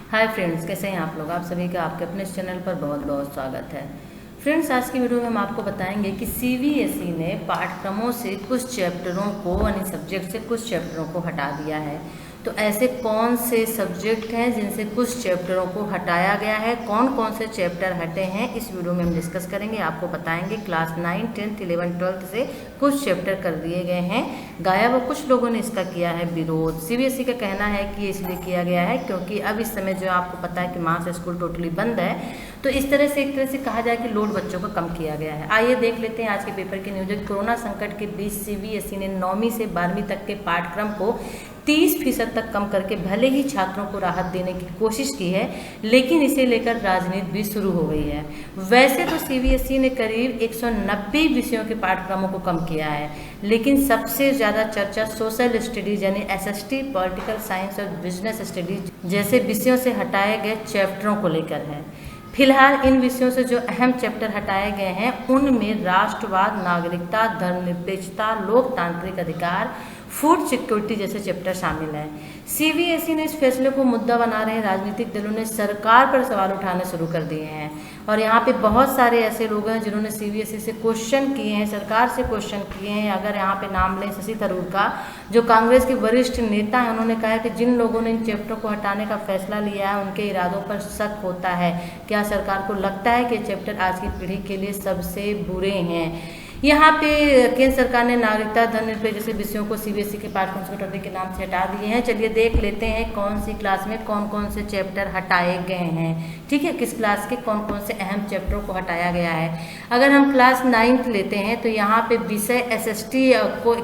Hi friends, कैसे हैं आप लोग। आप सभी का आपके अपने इस चैनल पर बहुत बहुत स्वागत है। फ्रेंड्स, आज की वीडियो में हम आपको बताएंगे कि सीबीएसई ने पाठ्यक्रमों से कुछ चैप्टरों को यानी सब्जेक्ट से कुछ चैप्टरों को हटा दिया है। तो ऐसे कौन से सब्जेक्ट हैं जिनसे कुछ चैप्टरों को हटाया गया है, कौन कौन से चैप्टर हटे हैं, इस वीडियो में हम डिस्कस करेंगे। आपको बताएंगे क्लास 9, 10th, 11th, 12th से कुछ चैप्टर कर दिए गए हैं गायब और कुछ लोगों ने इसका किया है विरोध। सीबीएसई का कहना है कि ये इसलिए किया गया है क्योंकि अब इस समय जो आपको पता है कि मास स्कूल टोटली बंद है, तो इस तरह से एक तरह से कहा जाए कि लोड बच्चों का कम किया गया है। आइए देख लेते हैं आज के पेपर की न्यूज। कोरोना संकट के बीच सीबीएसई ने 9वीं से 12वीं तक के पाठ्यक्रम को 30% तक कम करके भले ही छात्रों को राहत देने की कोशिश की है, लेकिन इसे लेकर राजनीति भी शुरू हो गई है। वैसे तो सीबीएसई ने करीब 190 विषयों के पाठ्यक्रमों को कम किया है, लेकिन सबसे ज़्यादा चर्चा सोशल स्टडीज यानी एसएसटी, पॉलिटिकल साइंस और बिजनेस स्टडीज जैसे विषयों से हटाए गए चैप्टरों को लेकर है। फिलहाल इन विषयों से जो अहम चैप्टर हटाए गए हैं उनमें राष्ट्रवाद, नागरिकता, धर्मनिरपेक्षता, लोकतांत्रिक अधिकार, फूड सिक्योरिटी जैसे चैप्टर शामिल हैं। सीबीएसई ने इस फैसले को मुद्दा बना रहे राजनीतिक दलों ने सरकार पर सवाल उठाने शुरू कर दिए हैं और यहाँ पे बहुत सारे ऐसे लोग हैं जिन्होंने सीबीएसई से क्वेश्चन किए हैं, सरकार से क्वेश्चन किए हैं। अगर यहाँ पे नाम लें शशि थरूर का, जो कांग्रेस के वरिष्ठ नेता हैं, उन्होंने कहा है कि जिन लोगों ने इन चैप्टर को हटाने का फैसला लिया है उनके इरादों पर शक होता है। क्या सरकार को लगता है कि चैप्टर आज की पीढ़ी के लिए सबसे बुरे हैं? यहाँ पे केंद्र सरकार ने नागरिकता, धर्मनिरपेक्ष जैसे विषयों को सीबीएसई के पाठ्यक्रम से कटौती के नाम से हटा दिए हैं। चलिए देख लेते हैं कौन सी क्लास में कौन कौन से चैप्टर हटाए गए हैं। ठीक है, किस क्लास के कौन कौन से अहम चैप्टरों को हटाया गया है। अगर हम क्लास 9th लेते हैं तो यहाँ पे विषय एसएसटी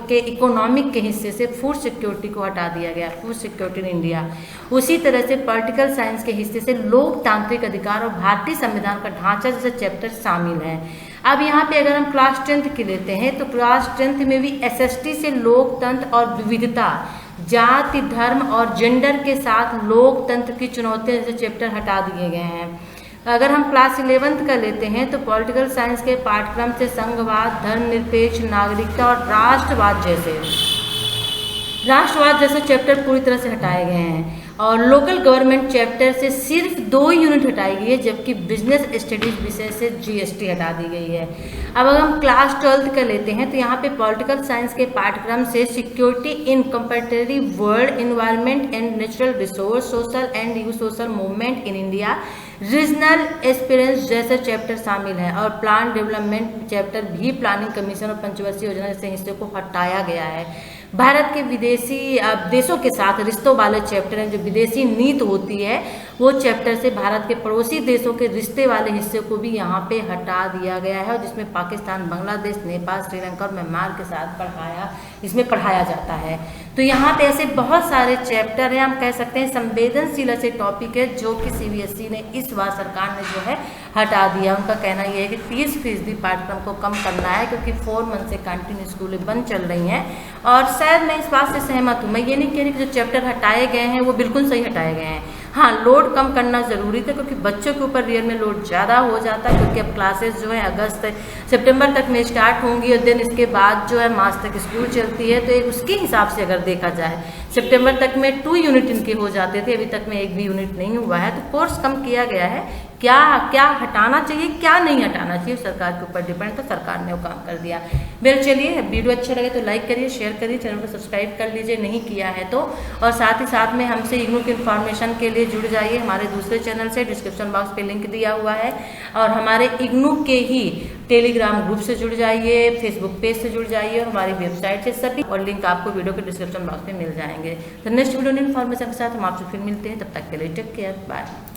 के इकोनॉमिक के हिस्से से फूड सिक्योरिटी को हटा दिया गया, फूड सिक्योरिटी इन इंडिया। उसी तरह से पॉलिटिकल साइंस के हिस्से से लोकतांत्रिक अधिकार और भारतीय संविधान का ढांचा जैसे चैप्टर शामिल हैं। अब यहाँ पे अगर हम क्लास 10th की लेते हैं तो क्लास 10th में भी एसएसटी से लोकतंत्र और विविधता, जाति, धर्म और जेंडर के साथ लोकतंत्र की चुनौतियां जैसे चैप्टर हटा दिए गए हैं। अगर हम क्लास 11th का लेते हैं तो पॉलिटिकल साइंस के पाठ्यक्रम से संघवाद, धर्मनिरपेक्ष, नागरिकता और राष्ट्रवाद जैसे चैप्टर पूरी तरह से हटाए गए हैं और लोकल गवर्नमेंट चैप्टर से सिर्फ 2 यूनिट हटाई गई है, जबकि बिजनेस स्टडीज विषय से जीएसटी हटा दी गई है। अब अगर हम क्लास 12th का लेते हैं तो यहाँ पे पॉलिटिकल साइंस के पाठ्यक्रम से security in comparative world, environment and natural resource, social and new social movement in India, regional experience जैसे चैप्टर शामिल है और प्लान डेवलपमेंट चैप्टर भी प्लानिंग कमीशन और पंचवर्षीय योजना जैसे हिस्से को हटाया गया है। भारत के विदेशी देशों के साथ रिश्तों वाले चैप्टर हैं, जो विदेशी नीति होती है वो चैप्टर से भारत के पड़ोसी देशों के रिश्ते वाले हिस्से को भी यहाँ पे हटा दिया गया है और जिसमें पाकिस्तान, बांग्लादेश, नेपाल, श्रीलंका और म्यांमार के साथ इसमें पढ़ाया जाता है। तो यहाँ पे ऐसे बहुत सारे चैप्टर हैं, हम कह सकते हैं संवेदनशील ऐसे टॉपिक है जो कि सीबीएसई ने इस बार सरकार ने जो है हटा दिया। उनका कहना यह है कि 30% पाठ्यक्रम को कम करना है क्योंकि 4 मंथ से कंटिन्यू स्कूलें बंद चल रही हैं और शायद मैं इस बात से सहमत हूँ। मैं ये नहीं कह रही कि जो चैप्टर हटाए गए हैं वो बिल्कुल सही हटाए गए हैं। हाँ, लोड कम करना ज़रूरी था क्योंकि बच्चों के ऊपर रियल में लोड ज़्यादा हो जाता है, क्योंकि अब क्लासेस जो है अगस्त सितंबर तक में स्टार्ट होंगी और दिन इसके बाद जो है मार्च तक स्कूल चलती है। तो एक उसके हिसाब से अगर देखा जाए सितंबर तक में 2 यूनिट इनके हो जाते थे, अभी तक में 1 भी यूनिट नहीं हुआ है। तो कोर्स कम किया गया है। क्या हटाना चाहिए, क्या नहीं हटाना चाहिए, सरकार के ऊपर डिपेंड, तो सरकार ने वो काम कर दिया। वेल, चलिए वीडियो अच्छा लगे तो लाइक करिए, शेयर करिए, चैनल को सब्सक्राइब कर लीजिए नहीं किया है तो, और साथ ही साथ में हमसे इग्नू की इन्फॉर्मेशन के लिए जुड़ जाइए हमारे दूसरे चैनल से। डिस्क्रिप्शन बॉक्स पे लिंक दिया हुआ है और हमारे इग्नू के ही टेलीग्राम ग्रुप से जुड़ जाइए, फेसबुक पेज से जुड़ जाइए और हमारी वेबसाइट से सभी और लिंक आपको वीडियो के डिस्क्रिप्शन बॉक्स में मिल जाएंगे। तो नेक्स्ट वीडियो इन्फॉर्मेशन के साथ हम आपसे फिर मिलते हैं, तब तक के लिए टेक केयर, बाय।